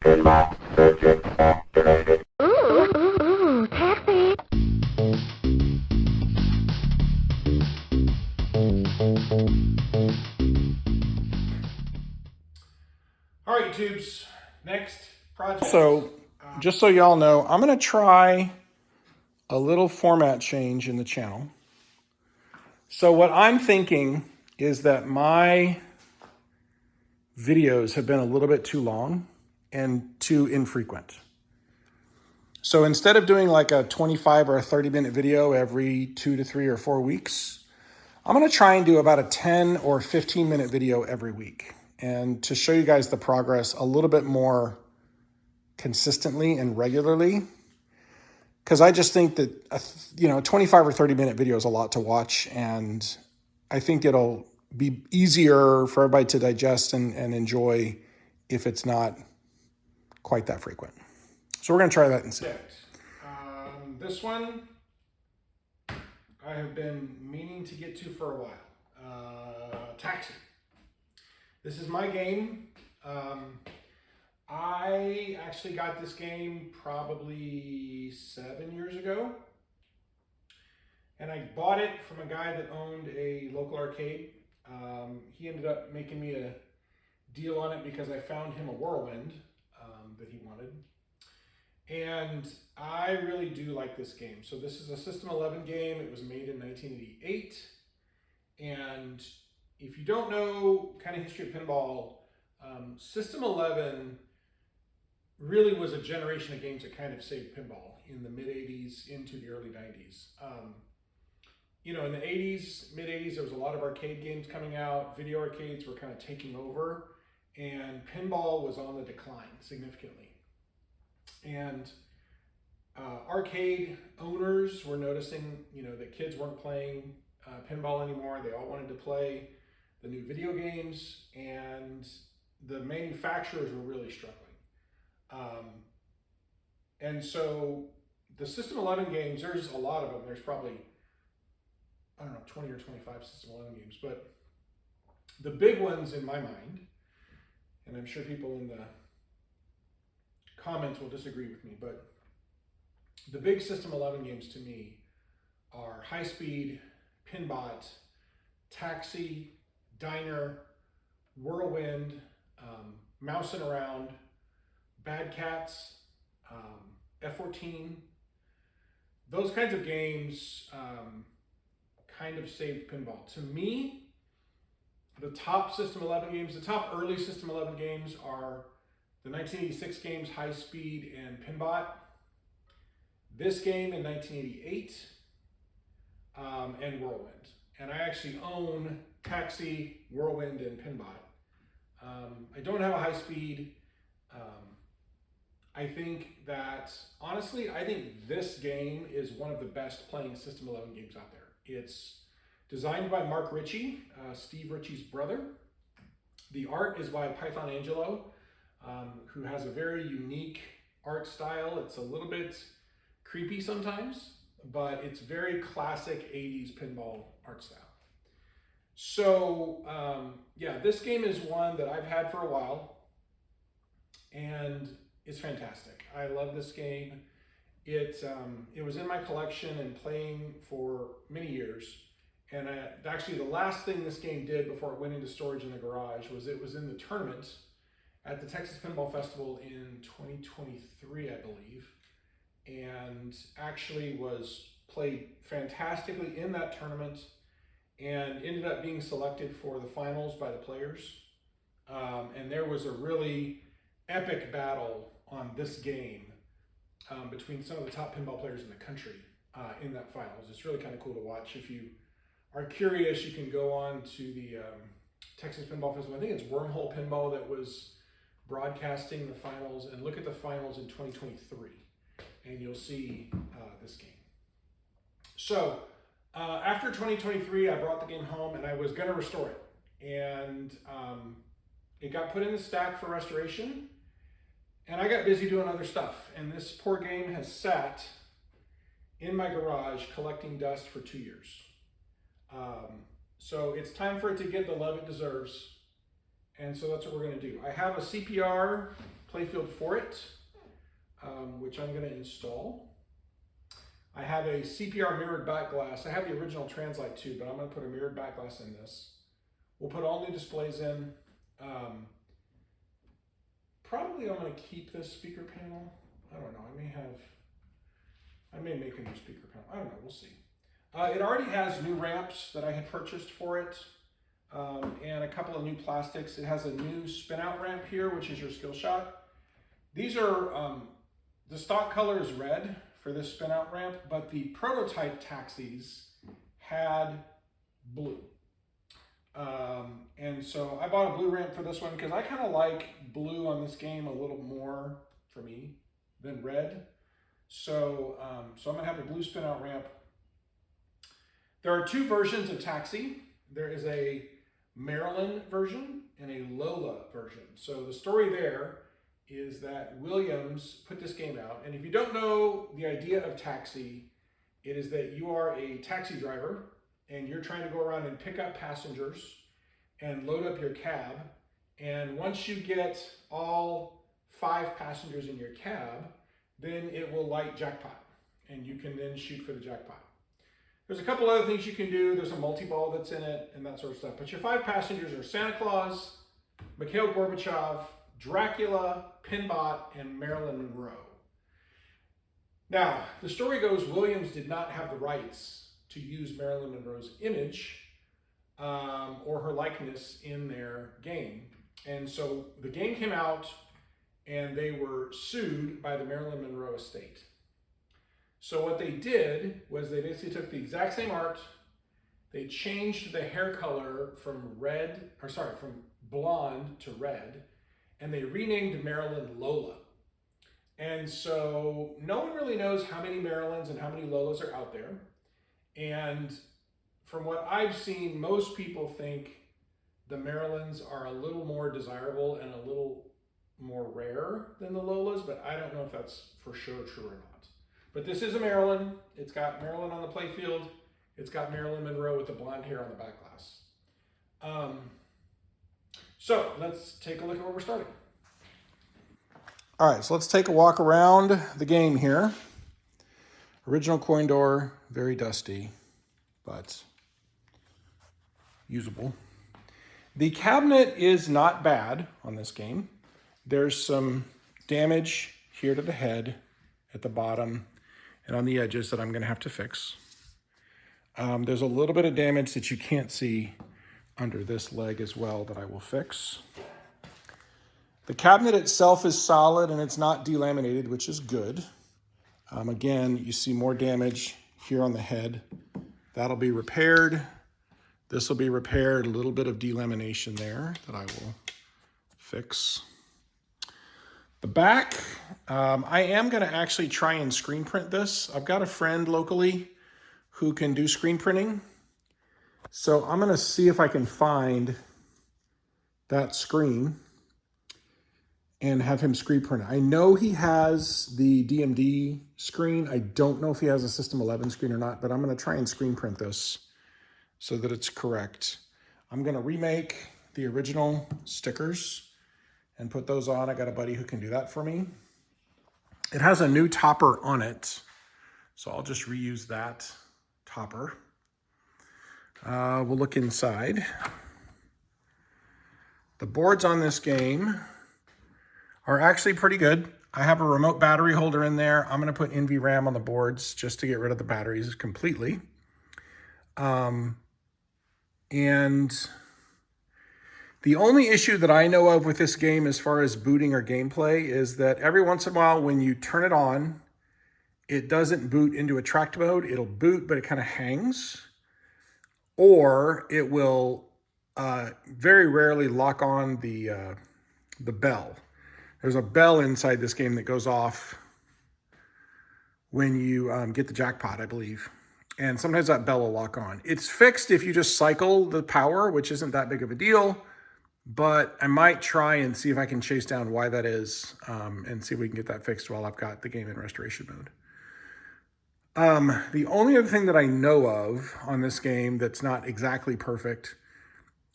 Pinball circuit activated. Taxi. All right, YouTubes, next project. So, just so y'all know, I'm going to try a little format change in the channel. So what I'm thinking is that my videos have been a little bit too long and too infrequent. So instead of doing like a 25 or a 30-minute video every 2 to 3 or 4 weeks, I'm going to try and do about a 10 or 15-minute video every week. And to show you guys the progress a little bit more consistently and regularly, because I just think that, 25 or 30-minute video is a lot to watch, and I think it'll be easier for everybody to digest and enjoy if it's not quite that frequent. So we're going to try that instead. This one I have been meaning to get to for a while. Taxi. This is my game. I actually got this game probably 7 years ago. And I bought it from a guy that owned a local arcade. He ended up making me a deal on it because I found him a Whirlwind that he wanted. And I really do like this game. So this is a System 11 game. It was made in 1988. And if you don't know kind of history of pinball, System 11 really was a generation of games that kind of saved pinball in the mid-80s into the early 90s. In the 80s, mid-80s, there was a lot of arcade games coming out. Video arcades were kind of taking over, and pinball was on the decline significantly. And arcade owners were noticing, that kids weren't playing pinball anymore. They all wanted to play the new video games, and the manufacturers were really struggling. And so the System 11 games, there's a lot of them. There's probably, 20 or 25 System 11 games, but the big ones in my mind, and I'm sure people in the comments will disagree with me, but the big System 11 games to me are High Speed, Pinbot, Taxi, Diner, Whirlwind, Mousin' Around, Bad Cats, F-14. Those kinds of games kind of saved pinball. To me, the top System 11 games, the top early System 11 games are the 1986 games High Speed and Pinbot, this game in 1988, and Whirlwind. And I actually own Taxi, Whirlwind, and Pinbot. I don't have a High Speed. I think that, honestly, I think this game is one of the best playing System 11 games out there. It's designed by Mark Ritchie, Steve Ritchie's brother. The art is by Python Angelo, who has a very unique art style. It's a little bit creepy sometimes, but it's very classic 80s pinball art style. So, this game is one that I've had for a while, and it's fantastic. I love this game. It was in my collection and playing for many years. And actually the last thing this game did before it went into storage in the garage was it was in the tournament at the Texas Pinball Festival in 2023, I believe. And actually was played fantastically in that tournament and ended up being selected for the finals by the players. And there was a really epic battle on this game between some of the top pinball players in the country in that finals. It's really kind of cool to watch. If you are curious, you can go on to the Texas Pinball Festival. I think it's Wormhole Pinball that was broadcasting the finals, and look at the finals in 2023, and you'll see this game. So after 2023, I brought the game home, and I was going to restore it. And it got put in the stack for restoration, and I got busy doing other stuff. And this poor game has sat in my garage collecting dust for 2 years. So it's time for it to get the love it deserves. And so that's what we're going to do. I have a CPR playfield for it, which I'm going to install. I have a CPR mirrored back glass. I have the original Translite too, but I'm going to put a mirrored back glass in this. We'll put all new displays in. Probably I'm going to keep this speaker panel. I don't know. I may make a new speaker panel. I don't know. We'll see. It already has new ramps that I had purchased for it, and a couple of new plastics. It has a new spin out ramp here, which is your skill shot. These are, the stock color is red for this spin out ramp, but the prototype taxis had blue. And so I bought a blue ramp for this one because I kind of like blue on this game a little more for me than red. So, so I'm gonna have a blue spin out ramp. There are two versions of Taxi. There is a Maryland version and a Lola version. So the story there is that Williams put this game out. And if you don't know the idea of Taxi, it is that you are a taxi driver and you're trying to go around and pick up passengers and load up your cab. And once you get all 5 passengers in your cab, then it will light jackpot and you can then shoot for the jackpot. There's a couple other things you can do. There's a multi-ball that's in it and that sort of stuff. But your 5 passengers are Santa Claus, Mikhail Gorbachev, Dracula, Pinball, and Marilyn Monroe. Now, the story goes Williams did not have the rights to use Marilyn Monroe's image or her likeness in their game. And so the game came out and they were sued by the Marilyn Monroe estate. So what they did was they basically took the exact same art, they changed the hair color from blonde to red, and they renamed Marilyn Lola. And so no one really knows how many Marilyns and how many Lolas are out there. And from what I've seen, most people think the Marilyns are a little more desirable and a little more rare than the Lolas, but I don't know if that's for sure true or not. But this is a Marilyn. It's got Marilyn on the playfield. It's got Marilyn Monroe with the blonde hair on the back glass. So let's take a look at where we're starting. All right, so let's take a walk around the game here. Original coin door, very dusty, but usable. The cabinet is not bad on this game. There's some damage here to the head, at the bottom, and on the edges that I'm gonna have to fix. There's a little bit of damage that you can't see under this leg as well that I will fix. The cabinet itself is solid and it's not delaminated, which is good. Again, you see more damage here on the head. That'll be repaired. This will be repaired, a little bit of delamination there that I will fix. The back, I am gonna actually try and screen print this. I've got a friend locally who can do screen printing. So I'm gonna see if I can find that screen and have him screen print it. I know he has the DMD screen. I don't know if he has a System 11 screen or not, but I'm gonna try and screen print this so that it's correct. I'm gonna remake the original stickers and put those on. I got a buddy who can do that for me. It has a new topper on it, so I'll just reuse that topper. We'll look inside. The boards on this game are actually pretty good. I have a remote battery holder in there. I'm gonna put NVRAM on the boards just to get rid of the batteries completely. And the only issue that I know of with this game as far as booting or gameplay is that every once in a while when you turn it on, it doesn't boot into attract mode. It'll boot, but it kind of hangs. Or it will very rarely lock on the bell. There's a bell inside this game that goes off when you get the jackpot, I believe. And sometimes that bell will lock on. It's fixed if you just cycle the power, which isn't that big of a deal. But I might try and see if I can chase down why that is and see if we can get that fixed while I've got the game in restoration mode. The only other thing that I know of on this game that's not exactly perfect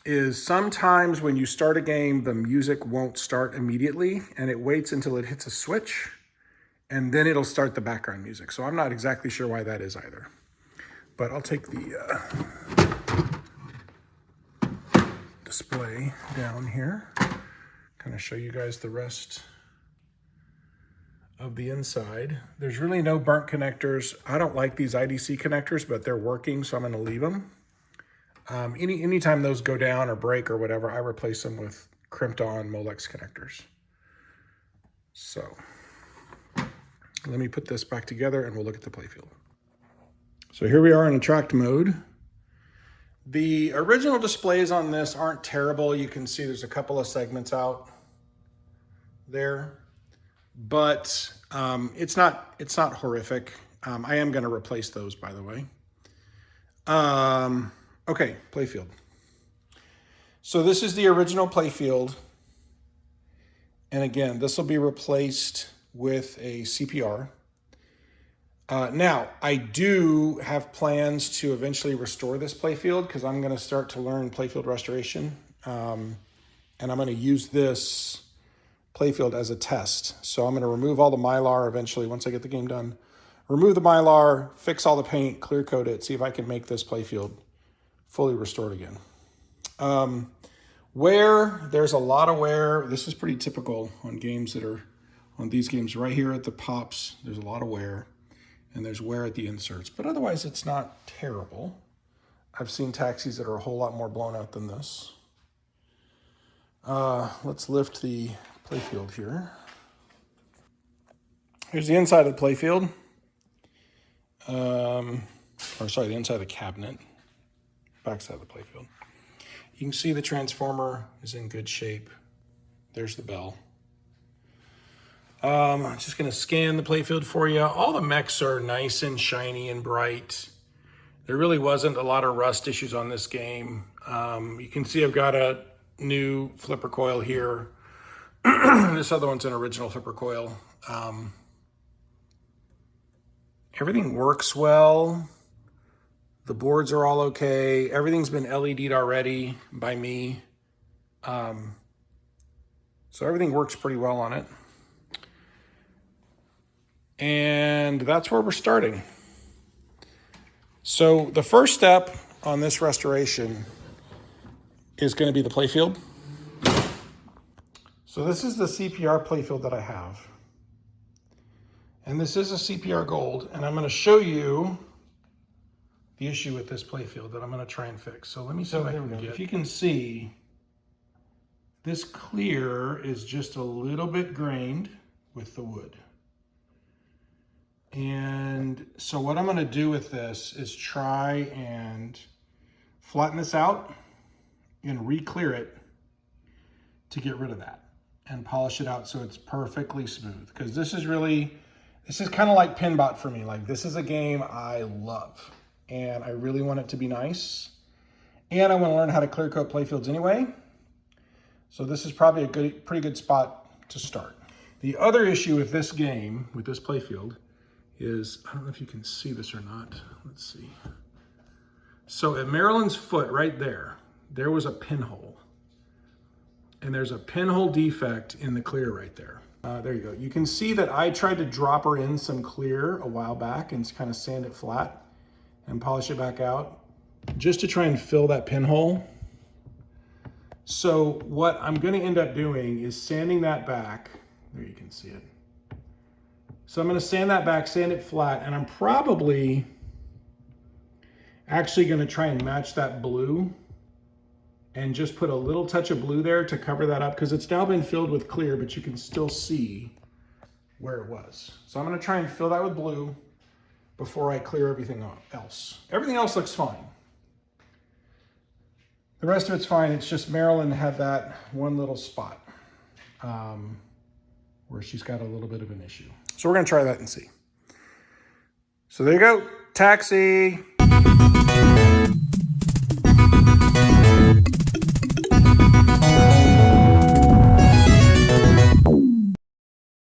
is sometimes when you start a game, the music won't start immediately and it waits until it hits a switch and then it'll start the background music. So I'm not exactly sure why that is either. But I'll take the display down here, kind of show you guys the rest of the inside. There's really no burnt connectors. I don't like these IDC connectors, but they're working, so I'm gonna leave them. Anytime those go down or break or whatever, I replace them with crimped on Molex connectors. So let me put this back together and we'll look at the playfield. So here we are in attract mode. The original displays on this aren't terrible. You can see there's a couple of segments out there, but it's not horrific. I am gonna replace those, by the way. Okay, playfield. So this is the original playfield. And again, this will be replaced with a CPR. Now, I do have plans to eventually restore this playfield because I'm going to start to learn playfield restoration. And I'm going to use this playfield as a test. So I'm going to remove all the Mylar eventually once I get the game done. Remove the Mylar, fix all the paint, clear coat it, see if I can make this playfield fully restored again. Wear, there's a lot of wear. This is pretty typical on games that are, on these games right here at the pops, there's a lot of wear. And there's wear at the inserts, but otherwise it's not terrible. I've seen taxis that are a whole lot more blown out than this. Let's lift the playfield here. Here's the inside of the playfield. Or sorry, the inside of the cabinet. Backside of the playfield. You can see the transformer is in good shape. There's the bell. I'm just going to scan the playfield for you. All the mechs are nice and shiny and bright. There really wasn't a lot of rust issues on this game. You can see I've got a new flipper coil here. This other one's an original flipper coil. Everything works well. The boards are all okay. Everything's been LED'd already by me. So everything works pretty well on it. And that's where we're starting. So the first step on this restoration is going to be the playfield. So this is the CPR playfield that I have. And this is a CPR Gold, and I'm going to show you the issue with this playfield that I'm going to try and fix. So let me see if you can see, this clear is just a little bit grained with the wood. And so what I'm going to do with this is try and flatten this out and re-clear it to get rid of that and polish it out so it's perfectly smooth. Because this is kind of like Pinball for me. Like, this is a game I love and I really want it to be nice. And I want to learn how to clear coat playfields anyway. So this is probably a pretty good spot to start. The other issue with this game, with this playfield, is, I don't know if you can see this or not. Let's see. So at Marilyn's foot right there, there was a pinhole. And there's a pinhole defect in the clear right there. There you go. You can see that I tried to drop her in some clear a while back and kind of sand it flat and polish it back out just to try and fill that pinhole. So what I'm going to end up doing is sanding that back. There you can see it. So I'm going to sand that back, sand it flat, and I'm probably actually going to try and match that blue and just put a little touch of blue there to cover that up because it's now been filled with clear, but you can still see where it was. So I'm going to try and fill that with blue before I clear everything else. Everything else looks fine. The rest of it's fine. It's just Marilyn had that one little spot where she's got a little bit of an issue. So we're going to try that and see. So there you go. Taxi.